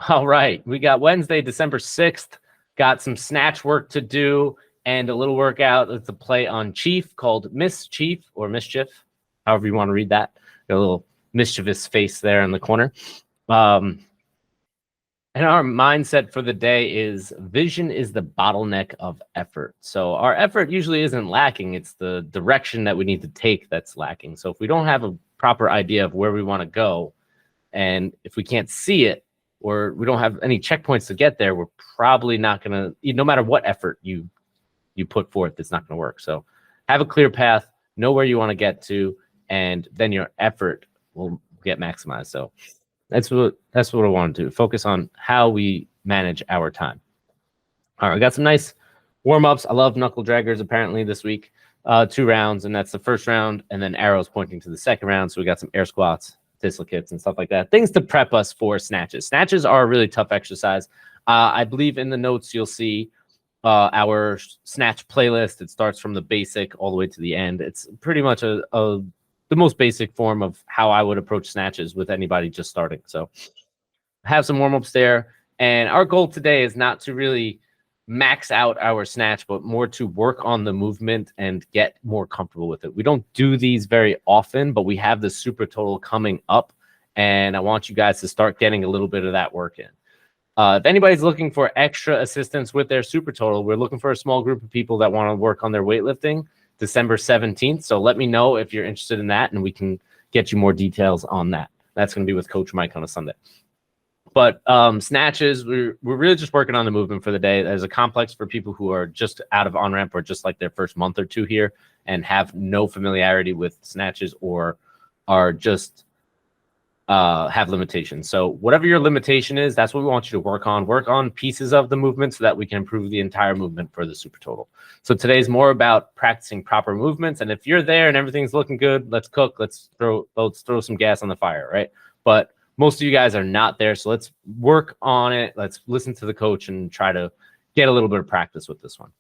All right. We got Wednesday, December 6th. Got some snatch work to do and a little workout. It's a play on Chief called Mischief or Mischief, however you want to read that. Got a little mischievous face there in the corner. And our mindset for the day is vision is the bottleneck of effort. So our effort usually isn't lacking. It's the direction that we need to take that's lacking. So if we don't have a proper idea of where we want to go, and if we can't see it, or we don't have any checkpoints to get there, we're probably not going to, no matter what effort you put forth, it's not going to work. So have a clear path, know where you want to get to, and then your effort will get maximized. So that's what I want to do. Focus on how we manage our time. All right, we got some nice warm-ups. I love knuckle draggers apparently this week. 2 rounds, and that's the first round, and then arrows pointing to the second round. So we got some air squats, dislocates, and stuff like that. Things to prep us for snatches. Snatches are a really tough exercise. I believe in the notes you'll see our snatch playlist. It starts from the basic all the way to the end. It's pretty much the most basic form of how I would approach snatches with anybody just starting. So have some warm-ups there. And our goal today is not to really max out our snatch, but more to work on the movement and get more comfortable with it. We don't do these very often, but we have the super total coming up, and I want you guys to start getting a little bit of that work in. If anybody's looking for extra assistance with their super total, we're looking for a small group of people that want to work on their weightlifting December 17th. So let me know if you're interested in that, and we can get you more details on that. That's going to be with Coach Mike on a Sunday. But snatches, we're really just working on the movement for the day. There's a complex for people who are just out of on-ramp or just like their first month or two here and have no familiarity with snatches or are just have limitations. So whatever your limitation is, that's what we want you to work on. Work on pieces of the movement so that we can improve the entire movement for the super total. So today's more about practicing proper movements. And if you're there and everything's looking good, let's cook. Let's throw some gas on the fire, right? But most of you guys are not there, so let's work on it. Let's listen to the coach and try to get a little bit of practice with this one.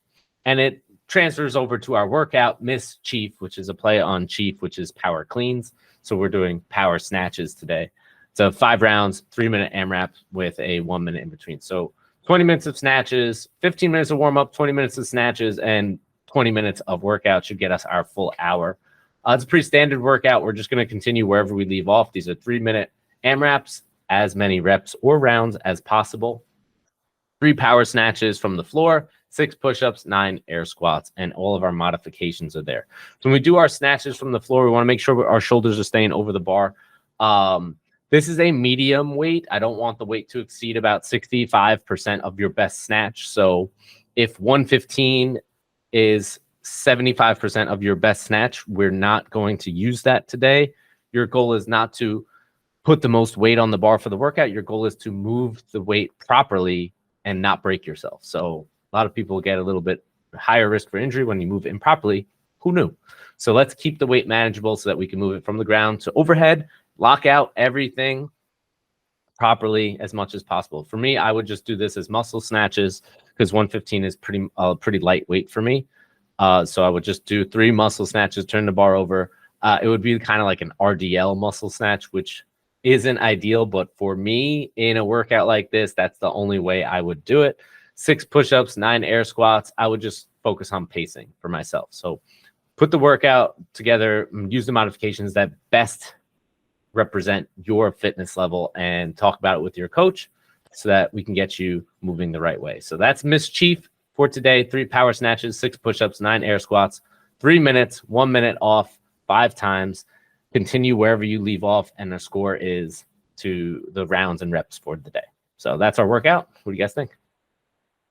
And it transfers over to our workout, Mischief, which is a play on Chief, which is power cleans. So we're doing power snatches today. So 5 rounds, 3-minute AMRAP with a 1 minute in between. So 20 minutes of snatches, 15 minutes of warm-up, 20 minutes of snatches, and 20 minutes of workout should get us our full hour. It's a pretty standard workout. We're just going to continue wherever we leave off. These are 3-minute AMRAPs, as many reps or rounds as possible. 3 power snatches from the floor, 6 push-ups, 9 air squats, and all of our modifications are there. So when we do our snatches from the floor, we want to make sure our shoulders are staying over the bar. This is a medium weight. I don't want the weight to exceed about 65% of your best snatch. So if 115 is 75% of your best snatch, we're not going to use that today. Your goal is not to put the most weight on the bar for the workout. Your goal is to move the weight properly and not break yourself. So a lot of people get a little bit higher risk for injury when you move improperly. Who knew? So let's keep the weight manageable so that we can move it from the ground to overhead, lock out everything properly as much as possible. For me, I would just do this as muscle snatches because 115 is pretty lightweight for me. So I would just do 3 muscle snatches, turn the bar over. It would be kind of like an RDL muscle snatch, which isn't ideal, but for me in a workout like this, that's the only way I would do it. 6 push-ups, 9 air squats. I would just focus on pacing for myself. So put the workout together, use the modifications that best represent your fitness level, and talk about it with your coach so that we can get you moving the right way. So that's Mischief for today. 3 power snatches, 6 push-ups, 9 air squats, 3 minutes, 1 minute off, 5 times. Continue wherever you leave off, and the score is to the rounds and reps for the day. So that's our workout. What do you guys think?